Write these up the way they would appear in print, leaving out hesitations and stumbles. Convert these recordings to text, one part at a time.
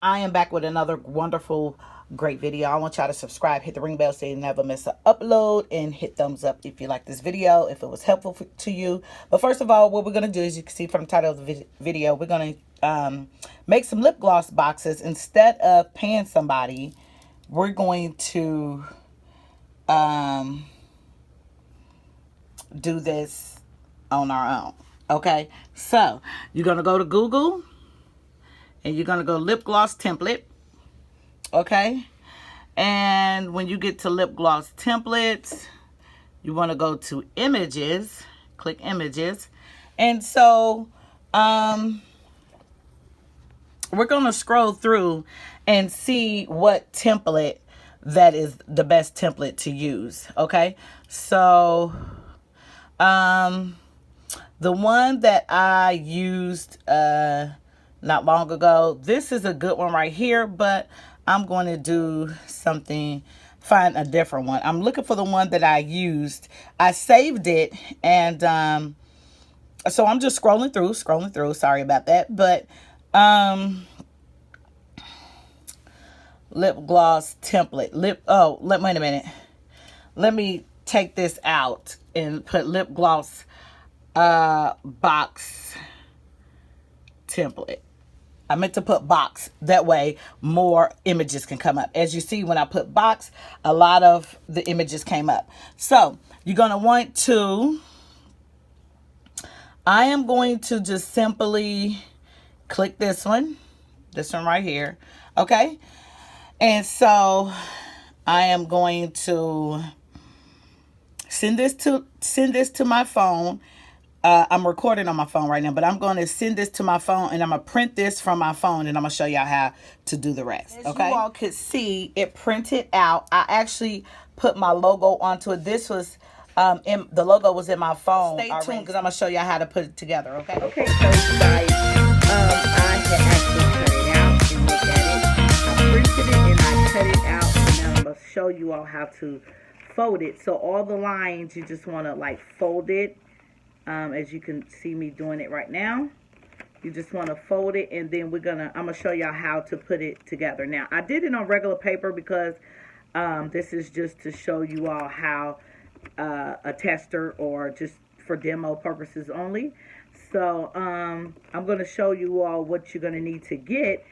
I am back with another wonderful, great video. I want y'all to subscribe, hit the ring bell so you never miss an upload, and hit thumbs up if you like this video, if it was helpful to you. But first of all, what we're going to do, as you can see from the title of the video, we're going to make some lip gloss boxes. Instead of paying somebody, we're going to do this on our own. Okay, so you're going to go to Google and you're going to go lip gloss template. Okay, and when you get to lip gloss templates, you want to go to images, click images. And so we're going to scroll through and see what template that is the best template to use. Okay, so the one that I used not long ago, this is a good one right here, but I'm going to do something, find a different one. I'm looking for the one that I used. I saved it, and so I'm just scrolling through. Sorry about that, but lip gloss template. Wait a minute. Let me take this out and put lip gloss box template. I meant to put box. That way more images can come up. As you see, when I put box, a lot of the images came up. So you're going to want to, I am going to just simply click this one right here. Okay. And so I am going to send this to my phone. I'm recording on my phone right now, but I'm going to send this to my phone, and I'm going to print this from my phone, and I'm going to show y'all how to do the rest. Okay. As you all could see, it printed out. I actually put my logo onto it. This was, the logo was in my phone. Stay tuned because I'm going to show y'all how to put it together. Okay. Okay, so you guys, I had actually cut it out and looked at it. I printed it and I cut it out, and now I'm going to show you all how to fold it. So all the lines, you just want to like fold it. As you can see me doing it right now, you just want to fold it, and then I'm gonna show y'all how to put it together. Now I did it on regular paper because this is just to show you all how a tester, or just for demo purposes only. So I'm going to show you all what you're going to need to get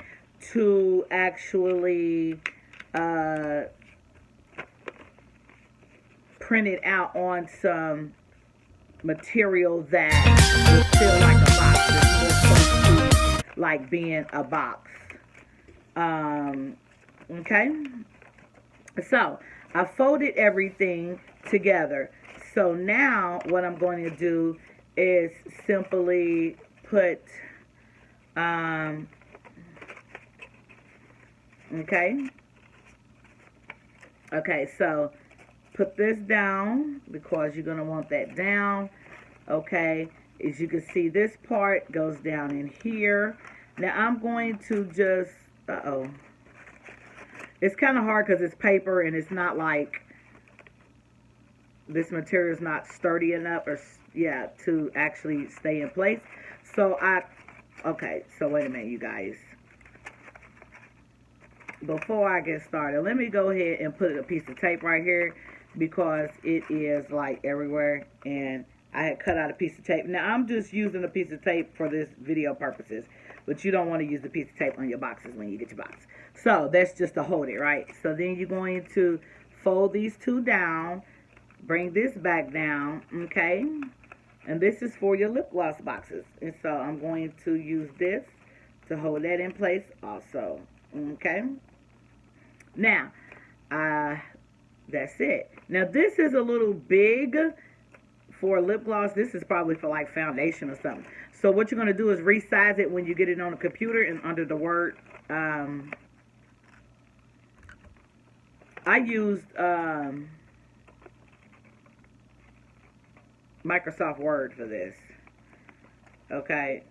to actually print it out on some material that will feel like a box. It's more close to like being a box. Okay. So I folded everything together. So now what I'm going to do is simply put, okay, so put this down because you're going to want that down. Okay, as you can see, this part goes down in here. Now I'm going to just, it's kind of hard because it's paper and it's not like, this material is not sturdy enough, or yeah, to actually stay in place. So okay, so wait a minute, you guys. Before I get started, let me go ahead and put a piece of tape right here because it is like everywhere, and I had cut out a piece of tape. Now I'm just using a piece of tape for this video purposes, but you don't want to use the piece of tape on your boxes when you get your box. So that's just to hold it, right? So then you're going to fold these two down, bring this back down, okay? And this is for your lip gloss boxes. And so I'm going to use this to hold that in place also, okay? Now, that's it. Now this is a little big for lip gloss. This is probably for like foundation or something. So what you're going to do is resize it when you get it on the computer, and under the word, I used Microsoft Word for this. Okay,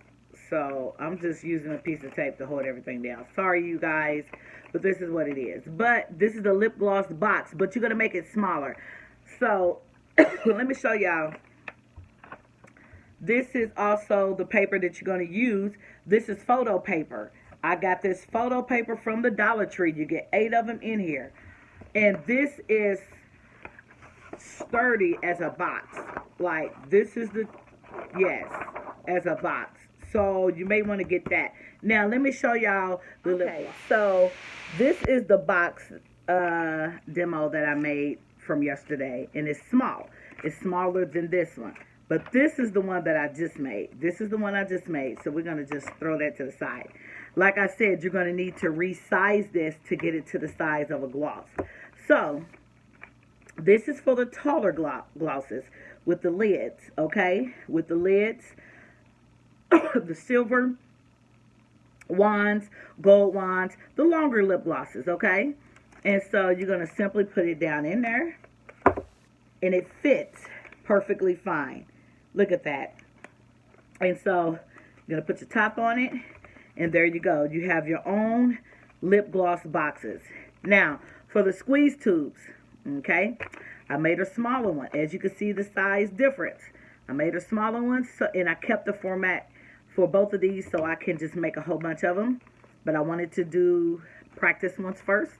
so I'm just using a piece of tape to hold everything down. Sorry, you guys, but this is what it is. But this is the lip gloss box, but you're going to make it smaller. So let me show y'all. This is also the paper that you're going to use. This is photo paper. I got this photo paper from the Dollar Tree. You get 8 of them in here. And this is sturdy as a box. Like, this is the, yes, as a box. So you may want to get that. Now, let me show y'all the lip gloss. So this is the box demo that I made from yesterday. And it's small. It's smaller than this one. But this is the one that I just made. This is the one I just made. So we're going to just throw that to the side. Like I said, you're going to need to resize this to get it to the size of a gloss. So this is for the taller glosses with the lids, okay? With the lids, the silver wands, gold wands, the longer lip glosses, okay? And so you're going to simply put it down in there, and it fits perfectly fine. Look at that. And so you're going to put your top on it, and there you go. You have your own lip gloss boxes. Now, for the squeeze tubes, okay, I made a smaller one. As you can see, the size difference. I made a smaller one, and I kept the format for both of these so I can just make a whole bunch of them. But I wanted to do practice ones first.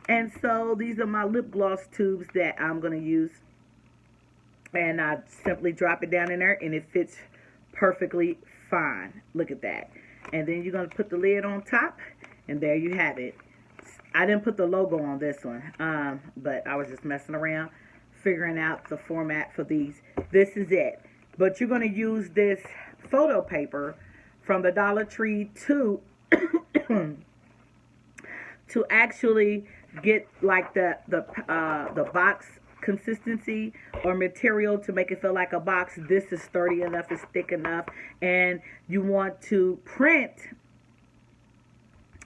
And so these are my lip gloss tubes that I'm going to use. And I simply drop it down in there, and it fits perfectly fine. Look at that. And then you're going to put the lid on top, and there you have it. I didn't put the logo on this one, but I was just messing around, figuring out the format for these. This is it. But you're going to use this photo paper from the Dollar Tree to actually get like the box consistency or material to make it feel like a box. This is sturdy enough, it's thick enough, and you want to print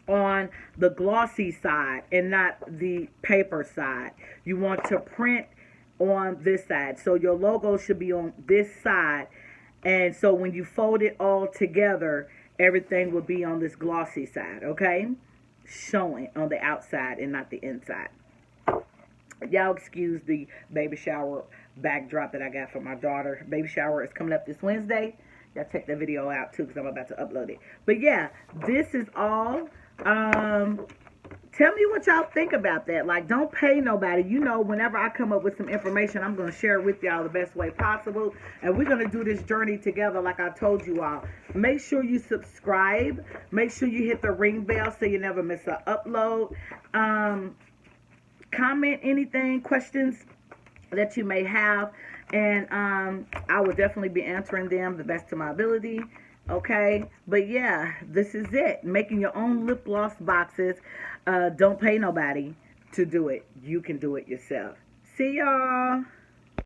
on the glossy side and not the paper side. You want to print on this side. So your logo should be on this side. And so when you fold it all together, everything will be on this glossy side, okay? Showing on the outside and not the inside. Y'all excuse the baby shower backdrop that I got for my daughter. Baby shower is coming up this Wednesday. Y'all check that video out too, because I'm about to upload it. But yeah, this is all. Tell me what y'all think about that. Like, don't pay nobody. You know, whenever I come up with some information, I'm going to share it with y'all the best way possible. And we're going to do this journey together like I told you all. Make sure you subscribe. Make sure you hit the ring bell so you never miss an upload. Comment anything, questions that you may have. And I will definitely be answering them the best of my ability. Okay, but yeah, this is it. Making your own lip gloss boxes. Don't pay nobody to do it. You can do it yourself. See y'all.